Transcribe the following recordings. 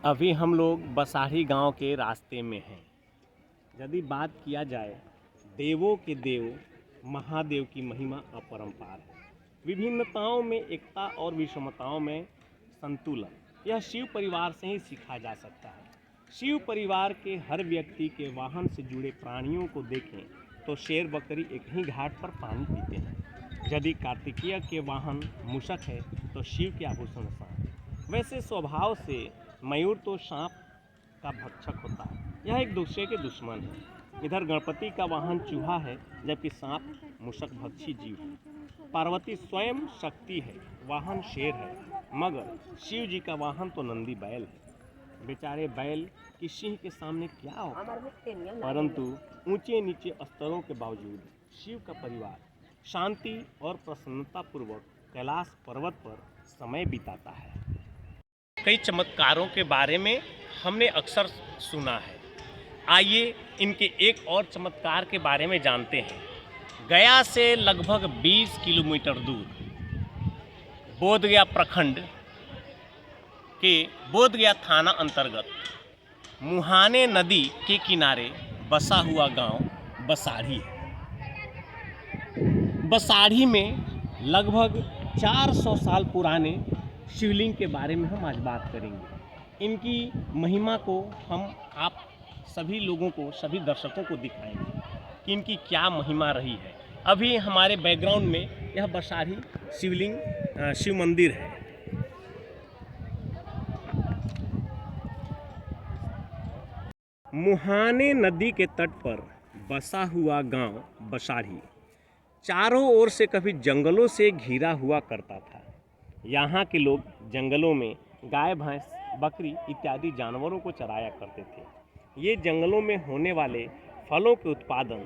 अभी हम लोग बसाही गांव के रास्ते में हैं। यदि बात किया जाए देवों के देव महादेव की महिमा अपरंपार है। विभिन्नताओं में एकता और विषमताओं में संतुलन, यह शिव परिवार से ही सीखा जा सकता है। शिव परिवार के हर व्यक्ति के वाहन से जुड़े प्राणियों को देखें तो शेर बकरी एक ही घाट पर पानी पीते हैं। यदि कार्तिकेय के वाहन मूषक है तो शिव के आभूषण सांप। वैसे स्वभाव से मयूर तो सांप का भक्षक होता है, यह एक दूसरे के दुश्मन है। इधर गणपति का वाहन चूहा है, जबकि सांप मूषक भक्षी जीव है। पार्वती स्वयं शक्ति है, वाहन शेर है, मगर शिव जी का वाहन तो नंदी बैल है। बेचारे बैल की सिंह के सामने क्या होता है, परंतु ऊंचे नीचे स्तरों के बावजूद शिव का परिवार शांति और प्रसन्नता पूर्वक कैलाश पर्वत पर समय बिताता है। कई चमत्कारों के बारे में हमने अक्सर सुना है। आइए इनके एक और चमत्कार के बारे में जानते हैं। गया से लगभग 20 किलोमीटर दूर बोधगया प्रखंड के बोधगया थाना अंतर्गत मुहाने नदी के किनारे बसा हुआ गांव बसाढ़ी है। बसाढ़ी में लगभग 400 साल पुराने शिवलिंग के बारे में हम आज बात करेंगे। इनकी महिमा को हम आप सभी लोगों को, सभी दर्शकों को दिखाएंगे कि इनकी क्या महिमा रही है। अभी हमारे बैकग्राउंड में यह बसाढ़ी शिवलिंग शिव मंदिर है। मुहाने नदी के तट पर बसा हुआ गांव बसाढ़ी चारों ओर से कभी जंगलों से घिरा हुआ करता था। यहाँ के लोग जंगलों में गाय, भैंस, बकरी इत्यादि जानवरों को चराया करते थे। ये जंगलों में होने वाले फलों के उत्पादन,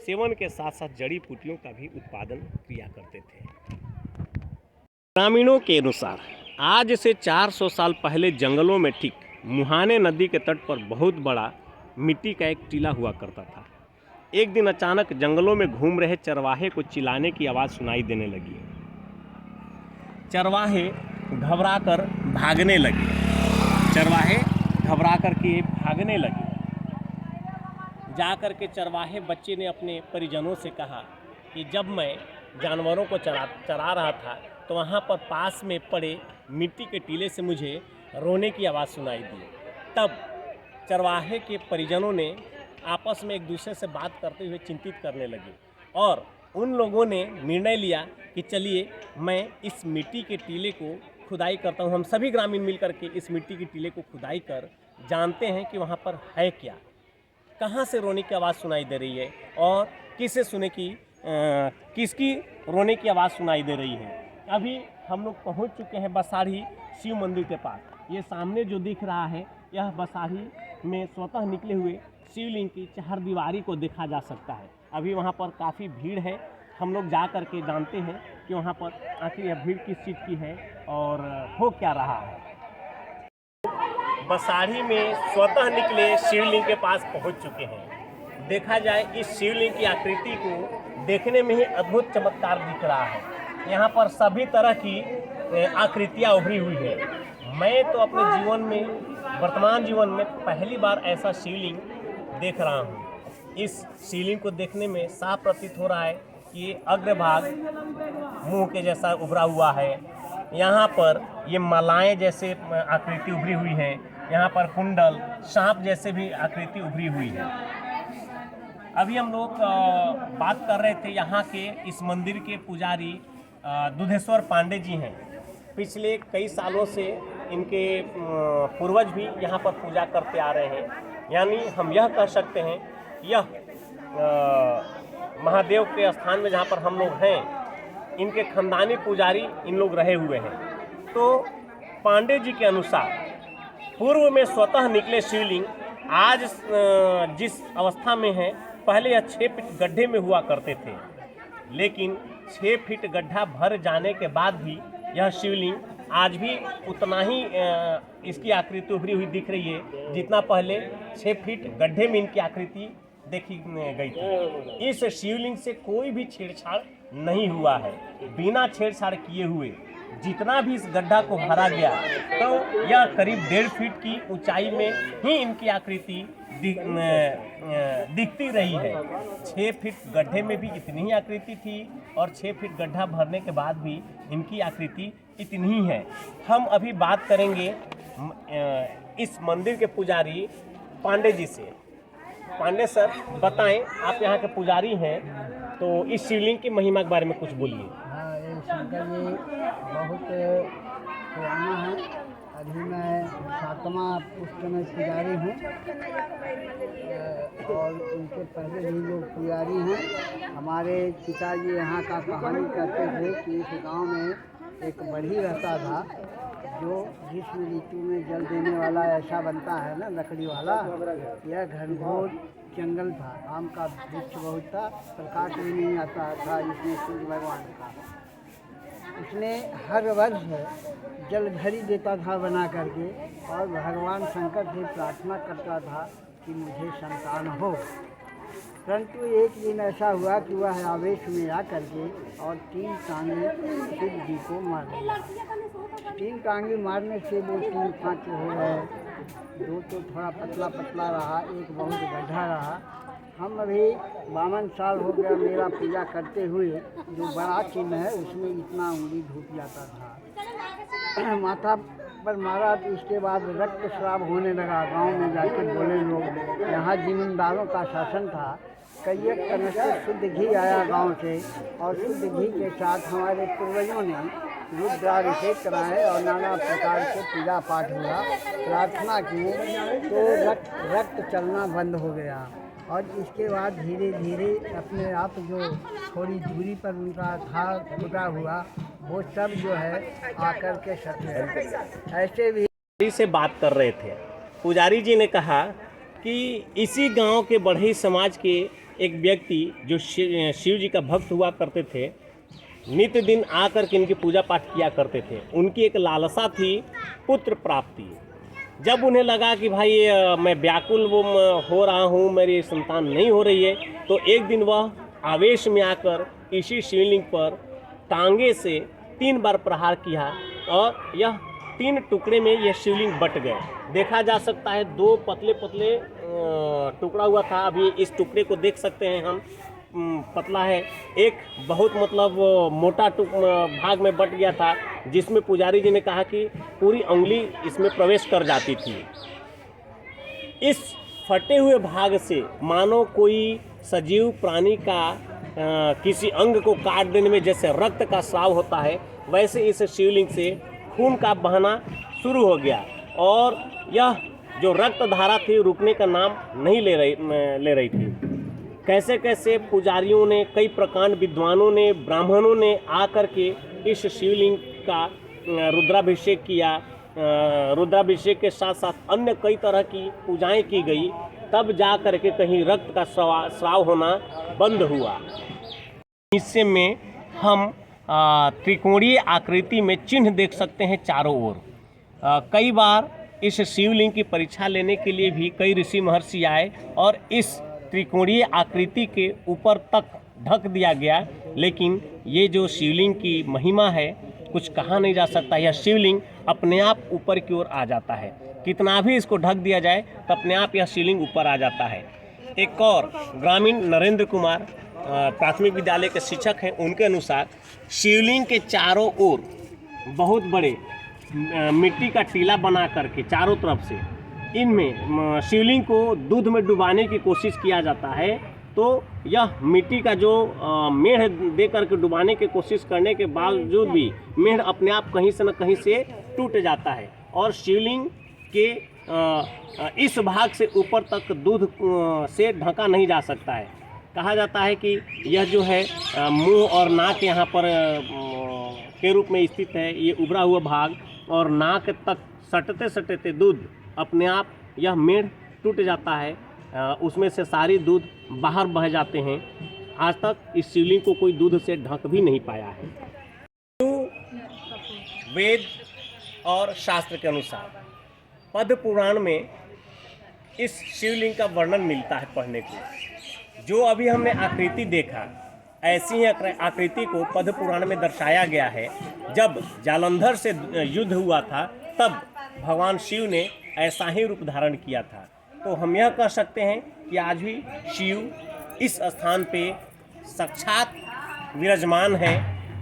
सेवन के साथ साथ जड़ी बूटियों का भी उत्पादन किया करते थे। ग्रामीणों के अनुसार आज से 400 साल पहले जंगलों में ठीक मुहाने नदी के तट पर बहुत बड़ा मिट्टी का एक टीला हुआ करता था। एक दिन अचानक जंगलों में घूम रहे चरवाहे को चिल्लाने की आवाज़ सुनाई देने लगी। चरवाहे घबराकर भागने लगे। जाकर के चरवाहे बच्चे ने अपने परिजनों से कहा कि जब मैं जानवरों को चरा रहा था तो वहाँ पर पास में पड़े मिट्टी के टीले से मुझे रोने की आवाज़ सुनाई दी। तब चरवाहे के परिजनों ने आपस में एक दूसरे से बात करते हुए चिंतित करने लगे और उन लोगों ने निर्णय लिया कि चलिए मैं इस मिट्टी के टीले को खुदाई करता हूँ। हम सभी ग्रामीण मिलकर के इस मिट्टी के टीले को खुदाई कर जानते हैं कि वहाँ पर है क्या, कहाँ से रोने की आवाज़ सुनाई दे रही है और किसकी रोने की आवाज़ सुनाई दे रही है। अभी हम लोग पहुँच चुके हैं बसाढ़ी शिव मंदिर के पास। ये सामने जो दिख रहा है यह बसाढ़ी में स्वतः निकले हुए शिवलिंग की चहारदीवारी को देखा जा सकता है। अभी वहाँ पर काफ़ी भीड़ है। हम लोग जा कर के जानते हैं कि वहाँ पर आखिर यह भीड़ किस चीज़ की है और हो क्या रहा है। बसाढ़ी में स्वतः निकले शिवलिंग के पास पहुँच चुके हैं। देखा जाए इस शिवलिंग की आकृति को देखने में ही अद्भुत चमत्कार दिख रहा है। यहाँ पर सभी तरह की आकृतियाँ उभरी हुई है। मैं तो अपने वर्तमान जीवन में पहली बार ऐसा शिवलिंग देख रहा हूँ। इस शिवलिंग को देखने में साफ प्रतीत हो रहा है कि ये अग्रभाग मुंह के जैसा उभरा हुआ है। यहाँ पर ये मालाएं जैसे आकृति उभरी हुई है। यहाँ पर कुंडल, सांप जैसे भी आकृति उभरी हुई है। अभी हम लोग बात कर रहे थे यहाँ के इस मंदिर के पुजारी दुधेश्वर पांडे जी हैं। पिछले कई सालों से इनके पूर्वज भी यहाँ पर पूजा करते आ रहे हैं। यानी हम यह कह सकते हैं यह महादेव के स्थान में जहाँ पर हम लोग हैं, इनके खानदानी पुजारी इन लोग रहे हुए हैं। तो पांडे जी के अनुसार पूर्व में स्वतः निकले शिवलिंग आज जिस अवस्था में है, पहले यह 6 फीट गड्ढे में हुआ करते थे, लेकिन 6 फीट गड्ढा भर जाने के बाद भी यह शिवलिंग आज भी उतना ही इसकी आकृति उभरी हुई दिख रही है जितना पहले 6 फीट गड्ढे में इनकी आकृति देखी गई थी। इस शिवलिंग से कोई भी छेड़छाड़ नहीं हुआ है। बिना छेड़छाड़ किए हुए जितना भी इस गड्ढा को भरा गया तो यह करीब 1.5 फीट की ऊंचाई में ही इनकी आकृति दिखती रही है। 6 फीट गड्ढे में भी इतनी ही आकृति थी और 6 फीट गड्ढा भरने के बाद भी इनकी आकृति इतनी ही है। हम अभी बात करेंगे इस मंदिर के पुजारी पांडे जी से। पांडे सर, बताएं, आप यहाँ के पुजारी हैं तो इस शिवलिंग की महिमा के बारे में कुछ बोलिए। हाँ, ये शंकर जी बहुत पुराना है। अभी मैं 7वां पुष्ट में पुजारी हूँ और उनके पहले भी लोग पुजारी हैं। हमारे पिताजी यहाँ का कहानी कहते थे कि इस गांव में एक बढ़ी रहता था जो ग्रीष्म ऋतु में जल देने वाला ऐसा बनता है ना, लकड़ी वाला। यह घनघोर जंगल था, आम का वृक्ष बहुत था, प्रकाश भी नहीं आता था इसमें सूर्य भगवान का। उसने हर वर्ष जल भरी देता था बना करके और भगवान शंकर से प्रार्थना करता था कि मुझे संतान हो। परंतु एक दिन ऐसा हुआ कि वह आवेश में आ करके और 3 टांगे शिव जी को मार दिया। 3 टांगे मारने से वो 3 फाँक हो गए। 2 तो थोड़ा पतला पतला रहा, एक बहुत गड्ढा रहा। हम अभी 52 साल हो गया मेरा पूजा करते हुए। जो बड़ा चिन्ह है उसमें इतना उंगली ढूक जाता था। माथा पर मारा तो इसके बाद रक्त स्राव होने लगा। गांव में जाके बोले लोग, यहाँ जमींदारों का शासन था। कई कनस्थ शुद्ध घी आया गांव से और शुद्ध घी के साथ हमारे पूर्वजों ने रुद्राभिषेक कराए और नाना प्रकार के पूजा पाठ हुआ, प्रार्थना की तो रक्त चलना बंद हो गया। और इसके बाद धीरे धीरे अपने आप जो थोड़ी दूरी पर उनका था टूटा हुआ वो सब जो है आकर के सत्य ऐसे भी से बात कर रहे थे। पुजारी जी ने कहा कि इसी गांव के बढ़ई समाज के एक व्यक्ति जो शिव जी का भक्त हुआ करते थे, नित्य दिन आकर के इनकी पूजा पाठ किया करते थे। उनकी एक लालसा थी पुत्र प्राप्ति। जब उन्हें लगा कि भाई मैं व्याकुल हो रहा हूँ, मेरी संतान नहीं हो रही है, तो एक दिन वह आवेश में आकर इसी शिवलिंग पर टांगे से 3 बार प्रहार किया और यह 3 टुकड़े में यह शिवलिंग बट गए। देखा जा सकता है 2 पतले पतले टुकड़ा हुआ था। अभी इस टुकड़े को देख सकते हैं हम, पतला है। एक बहुत मतलब मोटा भाग में बट गया था, जिसमें पुजारी जी ने कहा कि पूरी उंगली इसमें प्रवेश कर जाती थी। इस फटे हुए भाग से मानो कोई सजीव प्राणी का किसी अंग को काट देने में जैसे रक्त का स्राव होता है, वैसे इस शिवलिंग से खून का बहना शुरू हो गया और यह जो रक्त धारा थी रुकने का नाम नहीं ले रही थी। कैसे कैसे पुजारियों ने, कई प्रकांड विद्वानों ने, ब्राह्मणों ने आकर के इस शिवलिंग का रुद्राभिषेक किया। रुद्राभिषेक के साथ साथ अन्य कई तरह की पूजाएं की गई, तब जा कर के कहीं रक्त का स्राव होना बंद हुआ। हिस्से में हम त्रिकोणीय आकृति में चिन्ह देख सकते हैं चारों ओर। कई बार इस शिवलिंग की परीक्षा लेने के लिए भी कई ऋषि महर्षि आए और इस त्रिकोणीय आकृति के ऊपर तक ढक दिया गया, लेकिन ये जो शिवलिंग की महिमा है कुछ कहा नहीं जा सकता। यह शिवलिंग अपने आप ऊपर की ओर आ जाता है, कितना भी इसको ढक दिया जाए तो अपने आप यह शिवलिंग ऊपर आ जाता है। एक और ग्रामीण नरेंद्र कुमार प्राथमिक विद्यालय के शिक्षक हैं, उनके अनुसार शिवलिंग के चारों ओर बहुत बड़े मिट्टी का टीला बना करके चारों तरफ से इनमें शिवलिंग को दूध में डुबाने की कोशिश किया जाता है। तो यह मिट्टी का जो मेढ़ दे करके डुबाने की कोशिश करने के बावजूद भी मेढ़ अपने आप कहीं से न कहीं से टूट जाता है और शिवलिंग के इस भाग से ऊपर तक दूध से ढका नहीं जा सकता है। कहा जाता है कि यह जो है मुंह और नाक यहाँ पर के रूप में स्थित है, ये उभरा हुआ भाग, और नाक तक सटते सटते दूध अपने आप यह मेढ़ टूट जाता है, उसमें से सारी दूध बाहर बह जाते हैं। आज तक इस शिवलिंग को कोई दूध से ढक भी नहीं पाया है। तो वेद और शास्त्र के अनुसार पद्म पुराण में इस शिवलिंग का वर्णन मिलता है पढ़ने को। जो अभी हमने आकृति देखा ऐसी ही आकृति को पद्म पुराण में दर्शाया गया है। जब जालंधर से युद्ध हुआ था तब भगवान शिव ने ऐसा ही रूप धारण किया था। तो हम यह कह सकते हैं कि आज भी शिव इस स्थान पे साक्षात विराजमान है,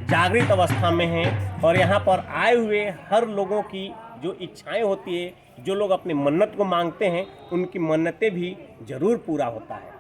जागृत अवस्था में हैं और यहाँ पर आए हुए हर लोगों की जो इच्छाएं होती है, जो लोग अपनी मन्नत को मांगते हैं, उनकी मन्नतें भी जरूर पूरा होता है।